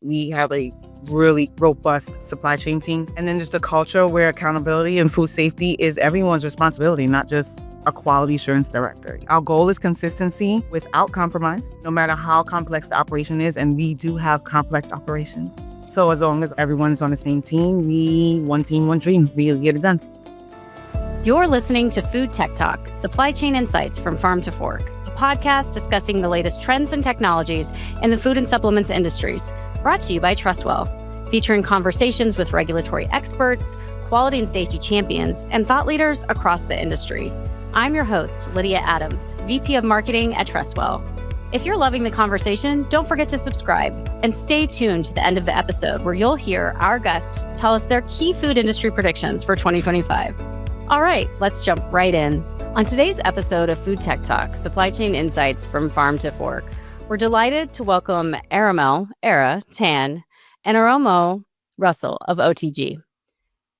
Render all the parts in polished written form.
We have a really robust supply chain team. And then just a culture where accountability and food safety is everyone's responsibility, not just a quality assurance director. Our goal is consistency without compromise, no matter how complex the operation is. And we do have complex operations. So as long as everyone's on the same team, one team, one dream, we get it done. You're listening to Food Tech Talk, Supply Chain Insights from Farm to Fork, a podcast discussing the latest trends and technologies in the food and supplements industries, brought to you by Trustwell, featuring conversations with regulatory experts, quality and safety champions, and thought leaders across the industry. I'm your host, Lydia Adams, VP of Marketing at Trustwell. If you're loving the conversation, don't forget to subscribe and stay tuned to the end of the episode where you'll hear our guests tell us their key food industry predictions for 2025. All right, let's jump right in. On today's episode of Food Tech Talk, Supply Chain Insights from Farm to Fork, we're delighted to welcome Arahmelle Tan and Airomo Russel of OTG.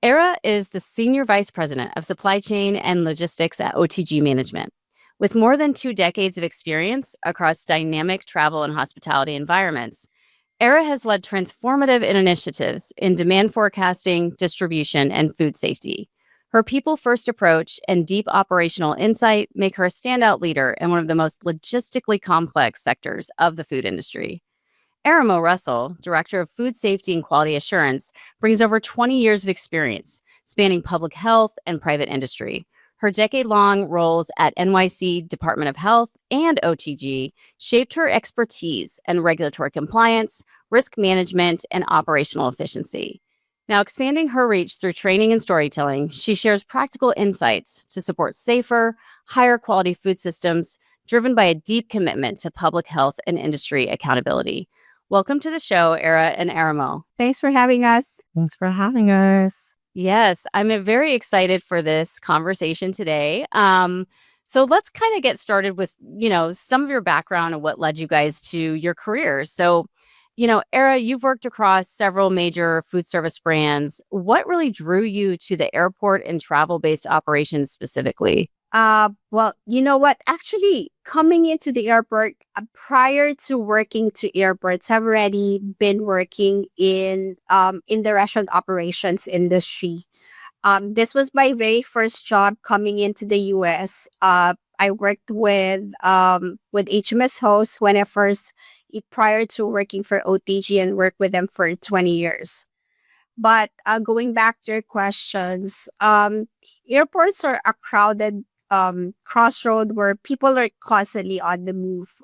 Ara is the Senior Vice President of Supply Chain and Logistics at OTG Management. With more than 2 decades of experience across dynamic travel and hospitality environments, Ara has led transformative initiatives in demand forecasting, distribution, and food safety. Her people-first approach and deep operational insight make her a standout leader in one of the most logistically complex sectors of the food industry. Airomo Russel, Director of Food Safety and Quality Assurance, brings over 20 years of experience, spanning public health and private industry. Her decade-long roles at NYC Department of Health and OTG shaped her expertise in regulatory compliance, risk management, and operational efficiency. Now, expanding her reach through training and storytelling, she shares practical insights to support safer, higher quality food systems, driven by a deep commitment to public health and industry accountability. Welcome to the show, Ara and Airomo. Thanks for having us. Thanks for having us. Yes, I'm very excited for this conversation today. So let's kind of get started with, some of your background and what led you guys to your careers. So, Ara, you've worked across several major food service brands. What really drew you to the airport and travel-based operations specifically? Well, you know what? Actually, coming into the airport, prior to working to airports, I've already been working in the restaurant operations industry. This was my very first job coming into the US. I worked with HMS hosts when I first, prior to working for OTG, and worked with them for 20 years. But going back to your questions, airports are a crowded crossroad where people are constantly on the move.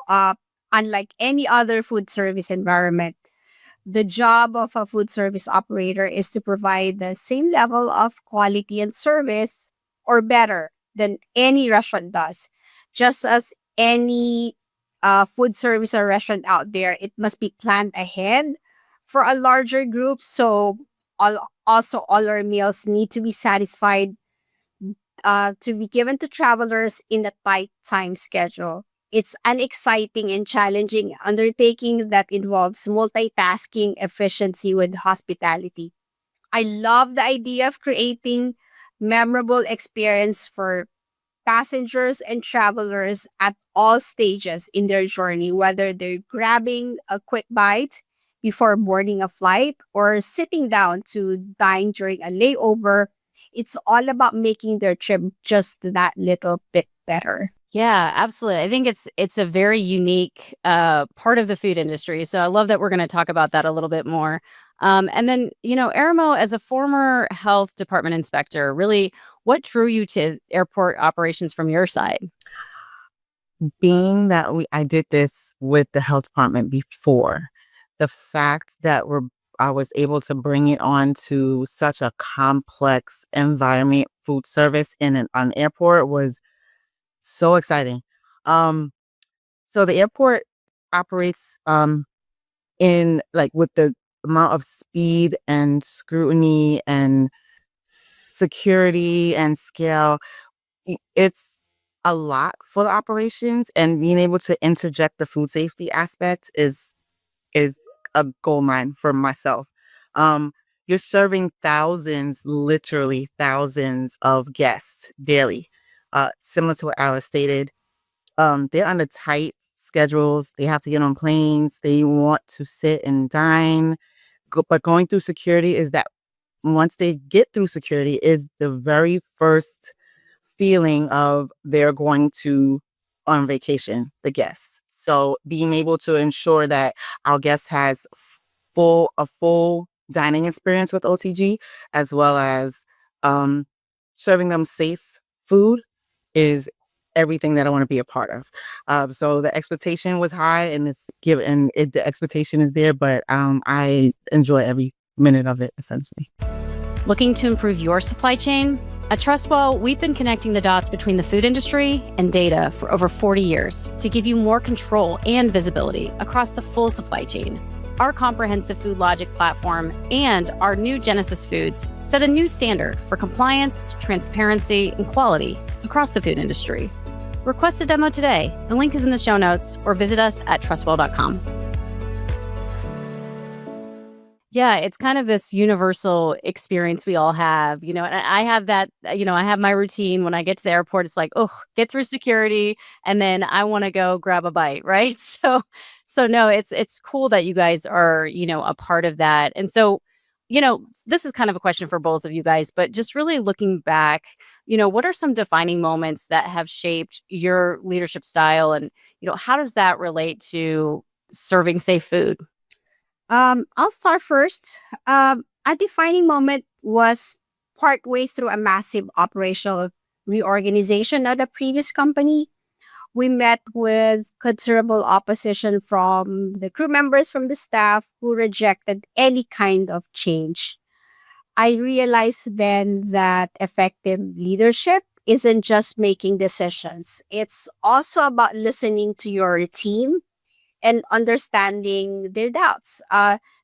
Unlike any other food service environment, the job of a food service operator is to provide the same level of quality and service, or better, than any restaurant does. Just as any food service or restaurant out there, it must be planned ahead for a larger group. So all our meals need to be satisfied to be given to travelers in a tight time schedule. It's an exciting and challenging undertaking that involves multitasking efficiency with hospitality. I love the idea of creating memorable experience for passengers and travelers at all stages in their journey, whether they're grabbing a quick bite before boarding a flight or sitting down to dine during a layover. It's all about making their trip just that little bit better. Yeah, absolutely. I think it's a very unique part of the food industry. So I love that we're going to talk about that a little bit more. And then, Airomo, as a former health department inspector, really, what drew you to airport operations from your side? Being that I did this with the health department before, the fact that I was able to bring it on to such a complex environment, food service in an airport, was so exciting. So the airport operates in with the amount of speed and scrutiny and security and scale. It's a lot for the operations, and being able to interject the food safety aspect is a gold mine for myself. You're serving literally thousands of guests daily. Similar to what Ara stated, they're under tight schedules. They have to get on planes. They want to sit and dine. But going through security is that once they get through security is the very first feeling of they're going to on vacation, the guests. So being able to ensure that our guest has a full dining experience with OTG, as well as um, serving them safe food, is everything that I want to be a part of. So the expectation was high, and the expectation is there, but I enjoy every minute of it essentially. Looking to improve your supply chain? At Trustwell, we've been connecting the dots between the food industry and data for over 40 years to give you more control and visibility across the full supply chain. Our comprehensive food logic platform and our new Genesis Foods set a new standard for compliance, transparency, and quality across the food industry. Request a demo today. The link is in the show notes, or visit us at trustwell.com. Yeah, it's kind of this universal experience we all have, and I have that, I have my routine when I get to the airport. It's like, oh, get through security, and then I want to go grab a bite, right? So no, it's cool that you guys are, a part of that. And so, this is kind of a question for both of you guys, but just really looking back, what are some defining moments that have shaped your leadership style, and, how does that relate to serving safe food? I'll start first. A defining moment was partway through a massive operational reorganization of the previous company. We met with considerable opposition from the crew members, from the staff, who rejected any kind of change. I realized then that effective leadership isn't just making decisions, it's also about listening to your team and understanding their doubts.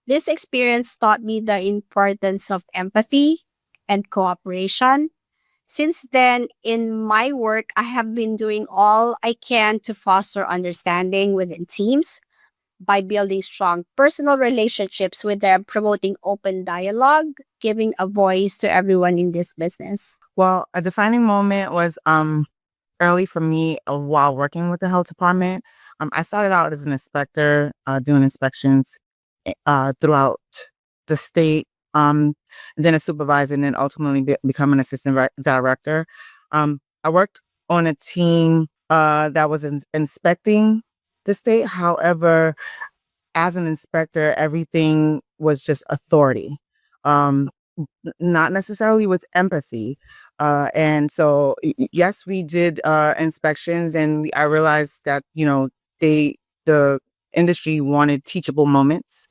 This experience taught me the importance of empathy and cooperation. Since then, in my work, I have been doing all I can to foster understanding within teams by building strong personal relationships with them, promoting open dialogue, giving a voice to everyone in this business. Well, a defining moment was early for me while working with the health department. I started out as an inspector, doing inspections throughout the state, then a supervisor, and then ultimately become an assistant director. I worked on a team that was inspecting the state. However, as an inspector, everything was just authority. Um, Not necessarily with empathy. And so, yes, we did inspections, and I realized that the industry wanted teachable moments,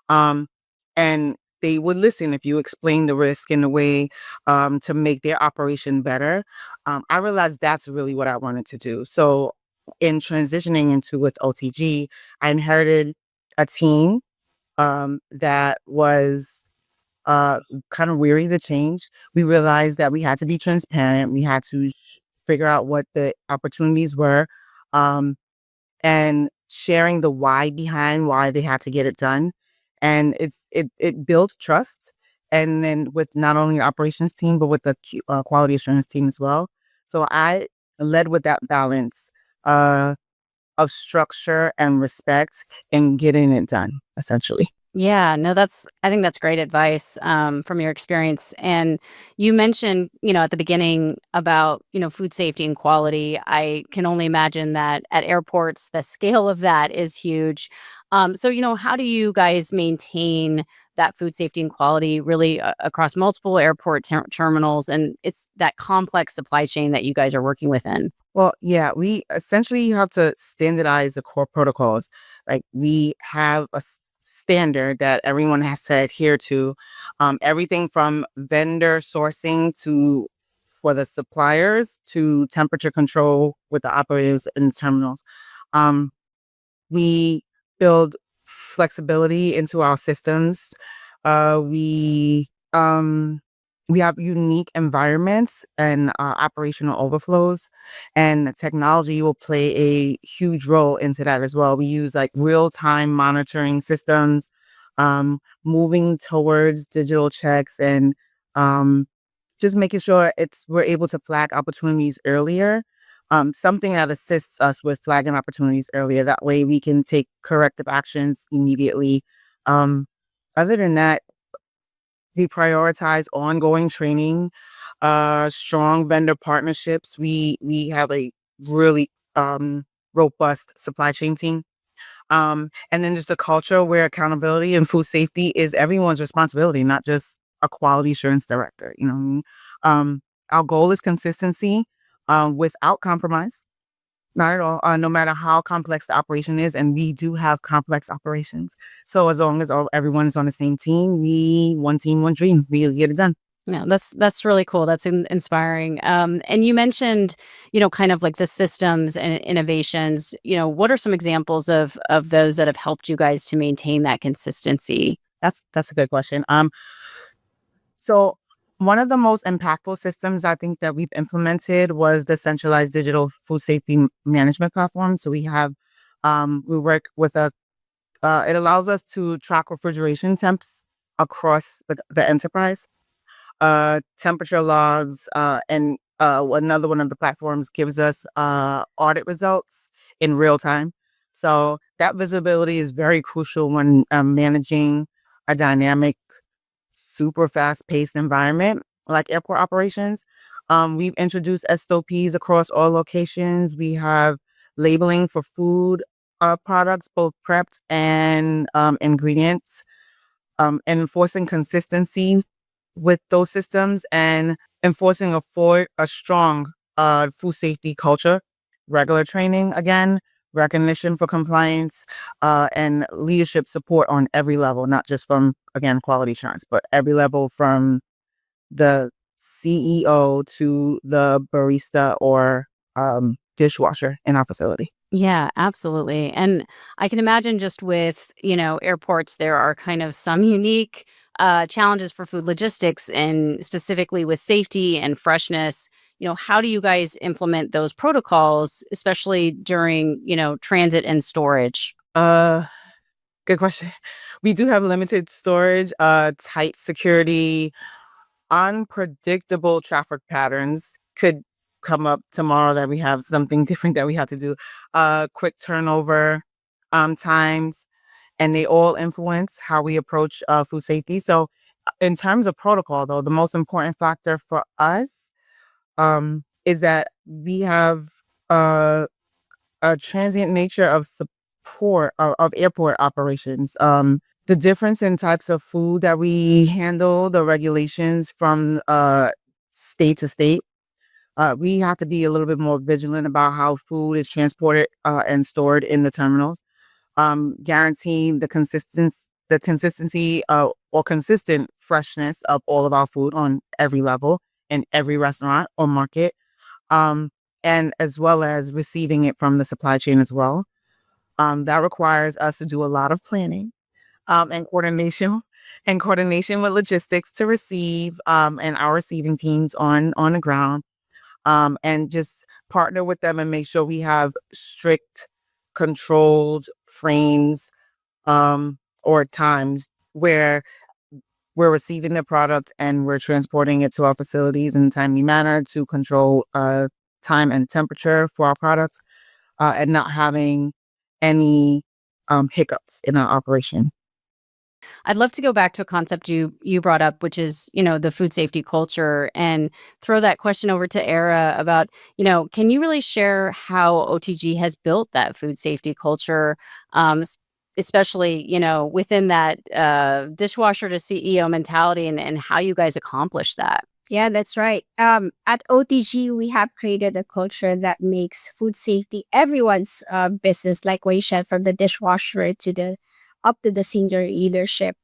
um, and they would listen if you explain the risk in a way to make their operation better. I realized that's really what I wanted to do. So, in transitioning into with OTG, I inherited a team that was uh, kind of weary to change. We realized that we had to be transparent. We had to figure out what the opportunities were, um, and sharing the why behind why they had to get it done. And it built trust. And then with not only the operations team, but with the quality assurance team as well. So I led with that balance uh, of structure and respect in getting it done, essentially. Yeah, no, I think that's great advice from your experience. And you mentioned, at the beginning about, food safety and quality. I can only imagine that at airports, the scale of that is huge. So, how do you guys maintain that food safety and quality really across multiple airport terminals? And it's that complex supply chain that you guys are working within. Well, yeah, we essentially have to standardize the core protocols. Like we have a standard that everyone has to adhere to. Everything from vendor sourcing to for the suppliers to temperature control with the operators in terminals. Um, we build flexibility into our systems. We have unique environments and operational overflows, and technology will play a huge role into that as well. We use like real time monitoring systems, moving towards digital checks, and um, just making sure we're able to flag opportunities earlier. something that assists us with flagging opportunities earlier. That way we can take corrective actions immediately. Um, Other than that, we prioritize ongoing training, strong vendor partnerships. We have a really robust supply chain team. And then just a culture where accountability and food safety is everyone's responsibility, not just a quality assurance director. You know what I mean? Our goal is consistency without compromise. Not at all. No matter how complex the operation is, and we do have complex operations. So as long as everyone is on the same team, one team, one dream. We get it done. Yeah, that's really cool. That's inspiring. And you mentioned, kind of like the systems and innovations. What are some examples of those that have helped you guys to maintain that consistency? That's a good question. So one of the most impactful systems I think that we've implemented was the centralized digital food safety management platform. So we work with it allows us to track refrigeration temps across the enterprise, temperature logs, and another one of the platforms gives us audit results in real time. So that visibility is very crucial when managing a dynamic, super fast paced environment like airport operations. We've introduced SOPs across all locations. We have labeling for food products, both prepped and ingredients, enforcing consistency with those systems and enforcing a strong food safety culture, regular training again, recognition for compliance, and leadership support on every level, not just from, again, quality assurance, but every level from the CEO to the barista or dishwasher in our facility. Yeah, absolutely. And I can imagine just with, airports, there are kind of some unique challenges for food logistics and specifically with safety and freshness. How do you guys implement those protocols, especially during, transit and storage? Uh, Good question. We do have limited storage, tight security, unpredictable traffic patterns could come up tomorrow that we have something different that we have to do. Quick turnover times, and they all influence how we approach food safety. So, in terms of protocol, though, the most important factor for us is that we have uh, a transient nature of support of airport operations. The difference in types of food that we handle, the regulations from state to state. We have to be a little bit more vigilant about how food is transported and stored in the terminals. Guaranteeing the consistency or consistent freshness of all of our food on every level in every restaurant or market, um, and as well as receiving it from the supply chain as well. That requires us to do a lot of planning and coordination with logistics to receive and our receiving teams on the ground, and just partner with them and make sure we have strict, controlled frames or times where we're receiving the product and we're transporting it to our facilities in a timely manner to control time and temperature for our products, and not having any hiccups in our operation. I'd love to go back to a concept you brought up, which is, the food safety culture, and throw that question over to Era about, can you really share how OTG has built that food safety culture, especially, within that dishwasher to CEO mentality and how you guys accomplish that? Yeah, that's right. At OTG, we have created a culture that makes food safety everyone's business, like what you said, from the dishwasher to the up to the senior leadership.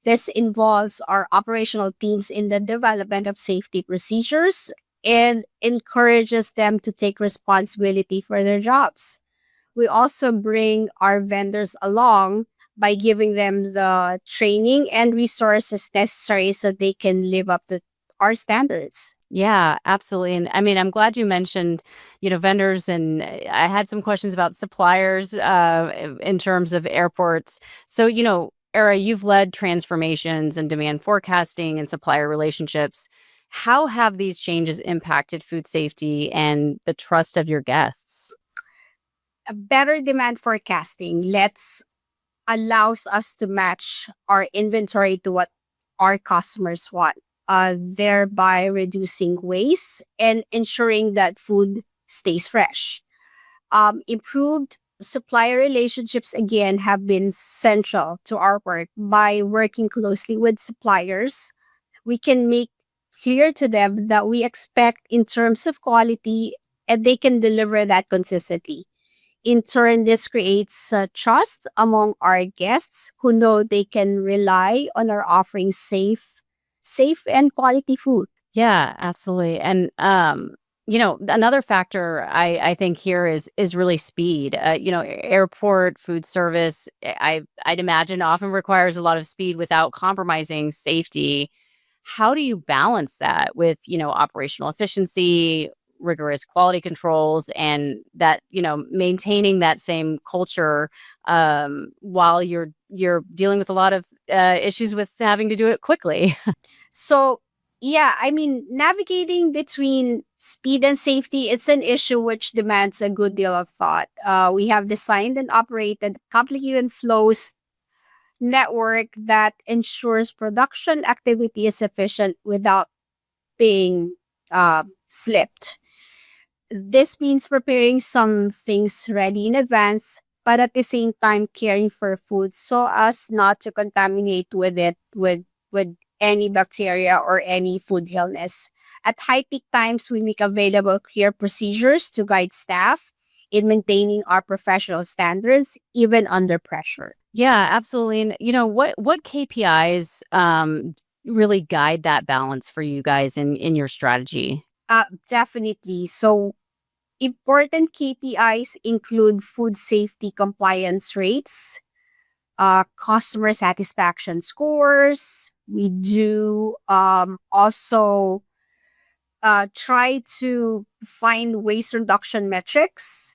This involves our operational teams in the development of safety procedures and encourages them to take responsibility for their jobs. We also bring our vendors along by giving them the training and resources necessary so they can live up to our standards. Yeah, absolutely. And I mean, I'm glad you mentioned, vendors, and I had some questions about suppliers in terms of airports. So, Era, you've led transformations and demand forecasting and supplier relationships. How have these changes impacted food safety and the trust of your guests? A better demand forecasting allows us to match our inventory to what our customers want, thereby reducing waste and ensuring that food stays fresh. Improved supplier relationships again have been central to our work. By working closely with suppliers, we can make clear to them that we expect in terms of quality, and they can deliver that consistently. In turn, this creates trust among our guests who know they can rely on our offering safe and quality food. Yeah, absolutely. And another factor I think here is really speed. Airport food service, I'd imagine often requires a lot of speed without compromising safety. How do you balance that with, operational efficiency, rigorous quality controls, and that, maintaining that same culture while you're dealing with a lot of issues with having to do it quickly? So, yeah, I mean, navigating between speed and safety, it's an issue which demands a good deal of thought. We have designed and operated complicated flows network that ensures production activity is efficient without being slipped. This means preparing some things ready in advance, but at the same time caring for food so as not to contaminate with any bacteria or any food illness. At high peak times, we make available clear procedures to guide staff in maintaining our professional standards even under pressure. Yeah, absolutely. And what KPIs really guide that balance for you guys in your strategy? Definitely. So important KPIs include food safety compliance rates, customer satisfaction scores. We do also try to find waste reduction metrics.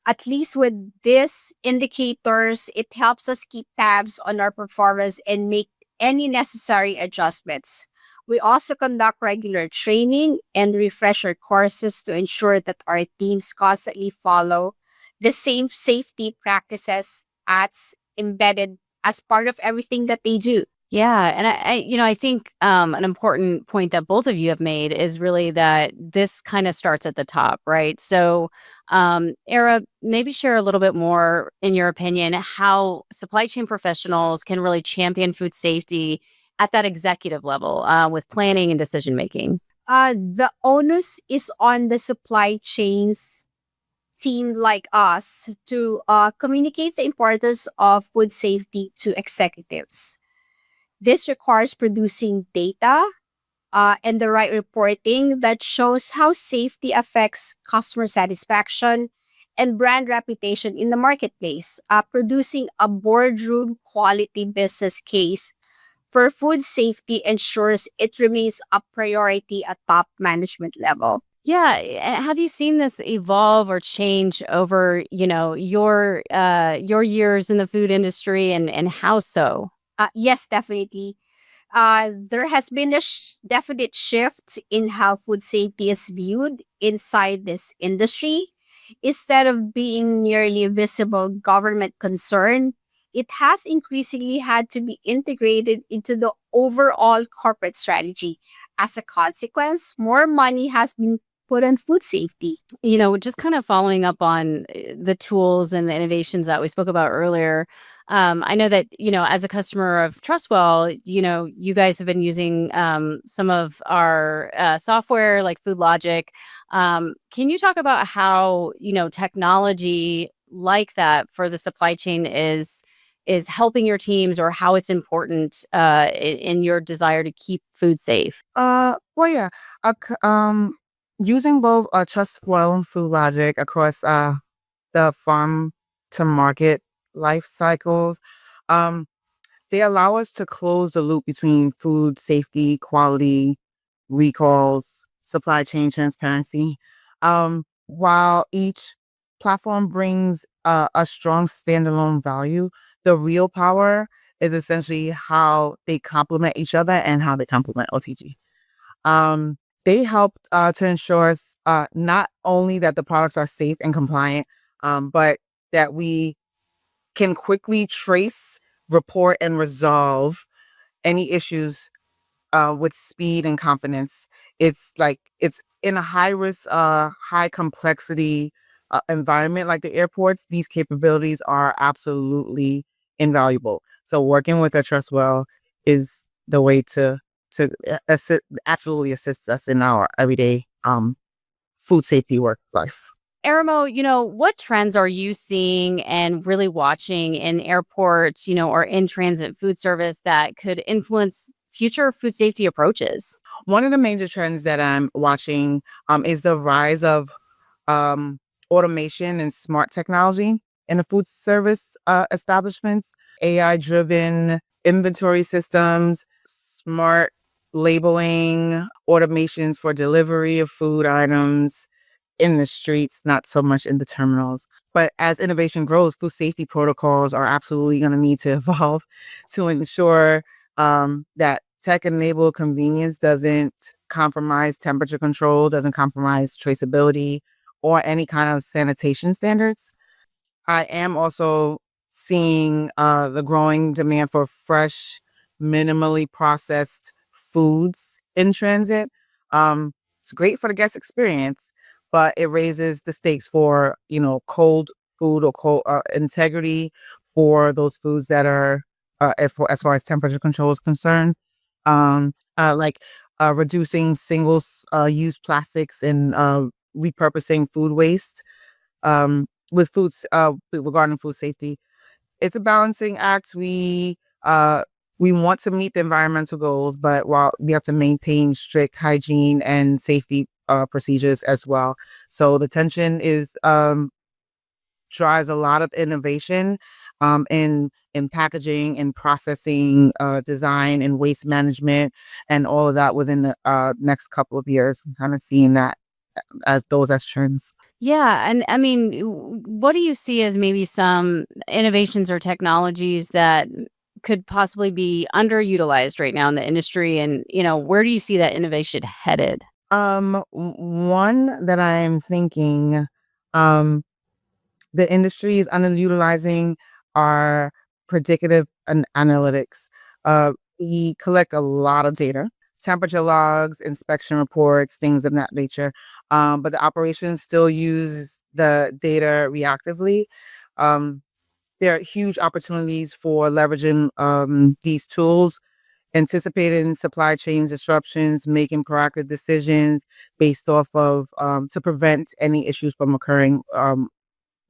At least with these indicators, it helps us keep tabs on our performance and make any necessary adjustments. We also conduct regular training and refresher courses to ensure that our teams constantly follow the same safety practices as embedded as part of everything that they do. Yeah, and I think an important point that both of you have made is really that this kind of starts at the top, right? So, Era, maybe share a little bit more, in your opinion, how supply chain professionals can really champion food safety at that executive level with planning and decision making. The onus is on the supply chains team like us to communicate the importance of food safety to executives. This requires producing data and the right reporting that shows how safety affects customer satisfaction and brand reputation in the marketplace. Producing a boardroom quality business case for food safety ensures it remains a priority at top management level. Yeah, have you seen this evolve or change over, your years in the food industry, and how so? Yes, definitely. There has been a definite shift in how food safety is viewed inside this industry. Instead of being merely a visible government concern, it has increasingly had to be integrated into the overall corporate strategy. As a consequence, more money has been put on food safety. Just kind of following up on the tools and the innovations that we spoke about earlier. I know that, as a customer of Trustwell, you guys have been using some of our software like Food Logic. Can you talk about how, technology like that for the supply chain is helping your teams, or how it's important in your desire to keep food safe? Well, yeah. Uh, c- um, Using both Trustwell and Food Logic across the farm to market life cycles, um, they allow us to close the loop between food safety, quality, recalls, supply chain transparency. While each platform brings a strong standalone value, the real power is essentially how they complement each other and how they complement OTG. They help to ensure not only that the products are safe and compliant, but that we can quickly trace, report, and resolve any issues with speed and confidence. It's in a high risk, high complexity environment like the airports. These capabilities are absolutely invaluable. So working with a trust well is the way absolutely assist us in our everyday food safety work life. Arahmelle, what trends are you seeing and really watching in airports, or in transit food service that could influence future food safety approaches? One of the major trends that I'm watching is the rise of um, automation and smart technology in the food service establishments, AI driven inventory systems, smart labeling, automations for delivery of food items in the streets, not so much in the terminals. But as innovation grows, food safety protocols are absolutely going to need to evolve to ensure that tech enabled convenience doesn't compromise temperature control, doesn't compromise traceability, or any kind of sanitation standards. I am also seeing the growing demand for fresh, minimally processed foods in transit. It's great for the guest experience, but it raises the stakes for cold food or cold integrity for those foods that are as far as temperature control is concerned. Like reducing single use plastics and repurposing food waste with regarding food safety. It's a balancing act. We want to meet the environmental goals, but while we have to maintain strict hygiene and safety procedures as well. So the tension is drives a lot of innovation in packaging and processing, design and waste management, and all of that within the next couple of years. I'm kind of seeing that as trends. Yeah, and I mean, what do you see as maybe some innovations or technologies that could possibly be underutilized right now in the industry, and where do you see that innovation headed? One that I'm thinking, um, the industry is underutilizing are predictive analytics. We collect a lot of data, temperature logs, inspection reports, things of that nature. But the operations still use the data reactively. Um, there are huge opportunities for leveraging these tools, anticipating supply chain disruptions, making proactive decisions based off of to prevent any issues from occurring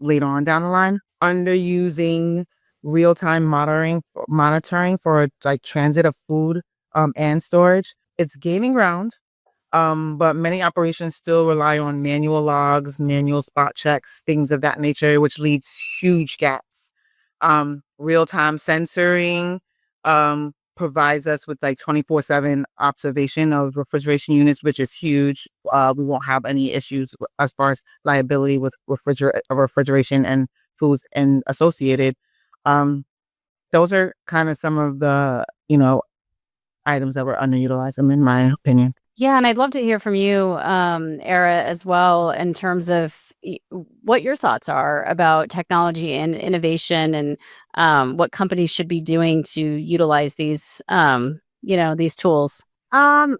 later on down the line. Underusing real-time monitoring for like transit of food and storage. It's gaining ground, but many operations still rely on manual logs, manual spot checks, things of that nature, which leaves huge gaps. Real-time sensoring provides us with like 24/7 observation of refrigeration units, which is huge. We won't have any issues as far as liability with refrigeration and foods and associated. Um, those are kind of some of the items that were underutilized, in my opinion. Yeah, and I'd love to hear from you, Era, as well, in terms of what your thoughts are about technology and innovation, and what companies should be doing to utilize these tools. Um,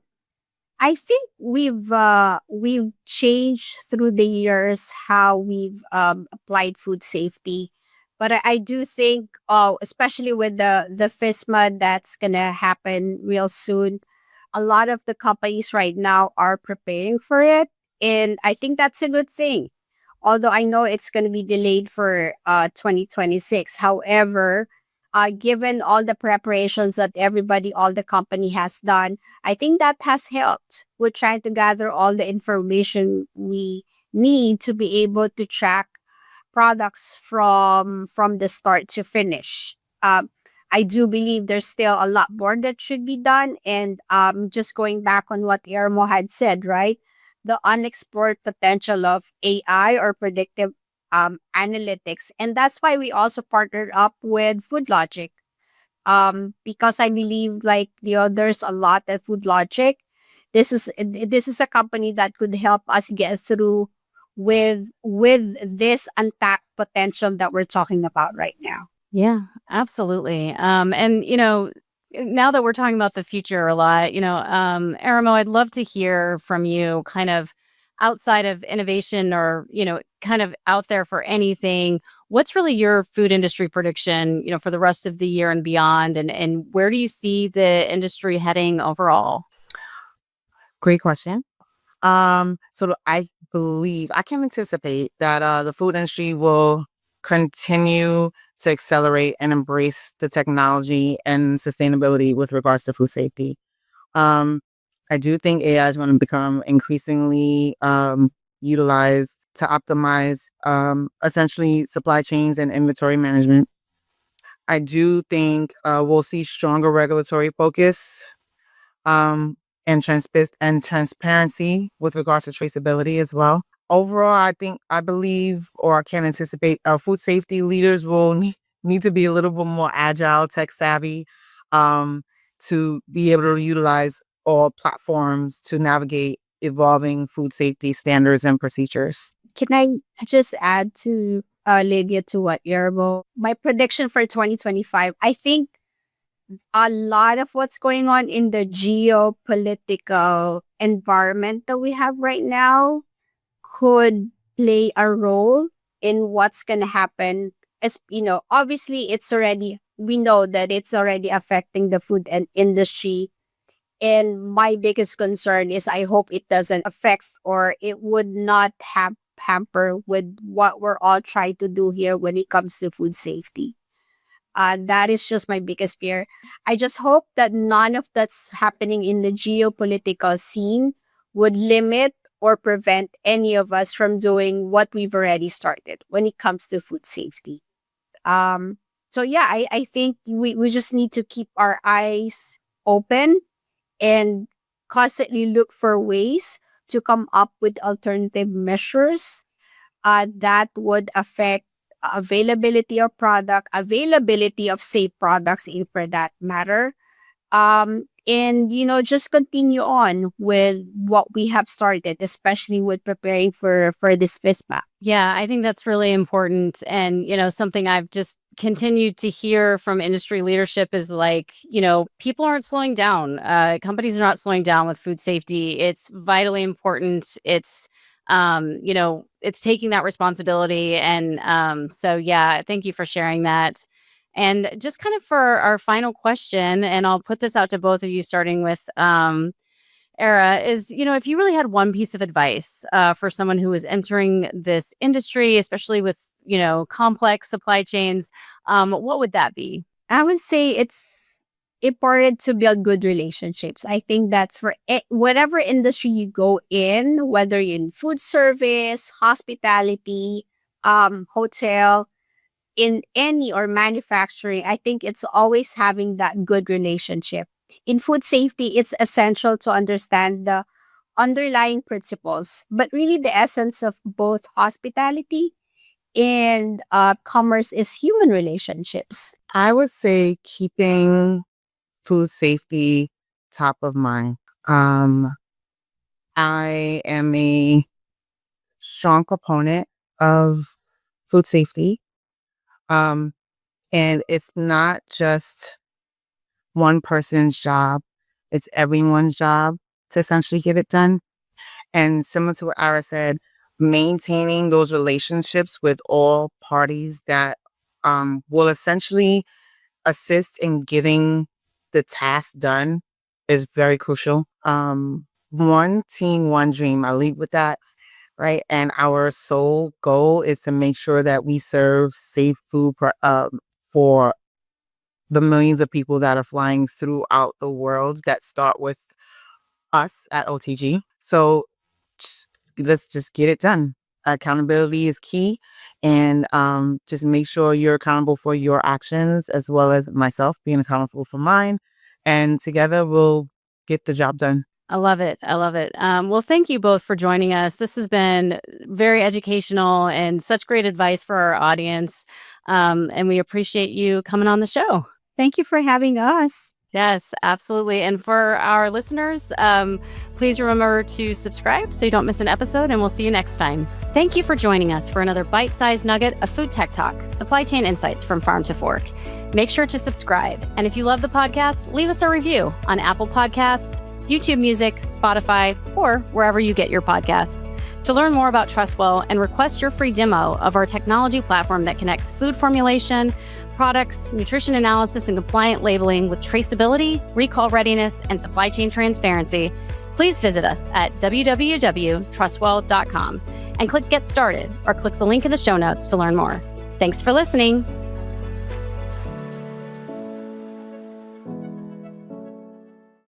I think we've changed through the years how we've applied food safety, but I do think, especially with the FSMA that's gonna happen real soon, a lot of the companies right now are preparing for it, and I think that's a good thing. Although I know it's going to be delayed for 2026. However, given all the preparations that all the company has done, I think that has helped. We're trying to gather all the information we need to be able to track products from the start to finish. I do believe there's still a lot more that should be done. And just going back on what Irmo had said, right? The unexplored potential of AI or predictive analytics. And that's why we also partnered up with Food Logic. Because I believe, like, there's a lot at Food Logic. this is a company that could help us get through with this untapped potential that we're talking about right now. Yeah, absolutely. And now that we're talking about the future a lot, Arahmelle, I'd love to hear from you kind of outside of innovation or, kind of out there for anything. What's really your food industry prediction, for the rest of the year and beyond? And where do you see the industry heading overall? Great question. I believe I can anticipate that the food industry will continue to accelerate and embrace the technology and sustainability with regards to food safety. Um, I do think AI is going to become increasingly utilized to optimize essentially supply chains and inventory management. I do think we'll see stronger regulatory focus um, and transparency with regards to traceability as well. Overall, I believe, or I can anticipate, food safety leaders will need to be a little bit more agile, tech savvy, um, to be able to utilize all platforms to navigate evolving food safety standards and procedures. Can I just add to Lydia, to what Yerbo? My prediction for 2025, I think a lot of what's going on in the geopolitical environment that we have right now could play a role in what's going to happen. As obviously we know that it's already affecting the food and industry. And my biggest concern is I hope it doesn't affect, or it would not hamper with what we're all trying to do here when it comes to food safety. That is just my biggest fear. I just hope that none of that's happening in the geopolitical scene would limit or prevent any of us from doing what we've already started when it comes to food safety. So yeah, I think we just need to keep our eyes open and constantly look for ways to come up with alternative measures that would affect availability of product, availability of safe products, if for that matter. And just continue on with what we have started, especially with preparing for this FSMA. Yeah, I think that's really important. And, something I've just continued to hear from industry leadership is like, people aren't slowing down. Companies are not slowing down with food safety. It's vitally important. It's taking that responsibility. And so, yeah, thank you for sharing that. And just kind of for our final question, and I'll put this out to both of you, starting with Era, is, if you really had one piece of advice for someone who is entering this industry, especially with, complex supply chains, what would that be? I would say it's important to build good relationships. I think that's for whatever industry you go in, whether you're in food service, hospitality, hotel, in any or manufacturing, I think it's always having that good relationship. In food safety, it's essential to understand the underlying principles, but really the essence of both hospitality and commerce is human relationships. I would say keeping food safety top of mind. I am a strong proponent of food safety. Um, and it's not just one person's job, it's everyone's job to essentially get it done. And similar to what Ira said, maintaining those relationships with all parties that will essentially assist in getting the task done is very crucial. One team, one dream. I lead with that, right? And our sole goal is to make sure that we serve safe food for the millions of people that are flying throughout the world that start with us at OTG. So let's just get it done. Accountability is key, and just make sure you're accountable for your actions as well as myself being accountable for mine. And together we'll get the job done. I love it. I love it. Well, thank you both for joining us. This has been very educational and such great advice for our audience. And we appreciate you coming on the show. Thank you for having us. Yes, absolutely. And for our listeners, please remember to subscribe so you don't miss an episode, and we'll see you next time. Thank you for joining us for another bite-sized nugget of Food Tech Talk, supply chain insights from farm to fork. Make sure to subscribe. And if you love the podcast, leave us a review on Apple Podcasts, YouTube Music, Spotify, or wherever you get your podcasts. To learn more about Trustwell and request your free demo of our technology platform that connects food formulation, products, nutrition analysis, and compliant labeling with traceability, recall readiness, and supply chain transparency, please visit us at www.trustwell.com and click Get Started or click the link in the show notes to learn more. Thanks for listening.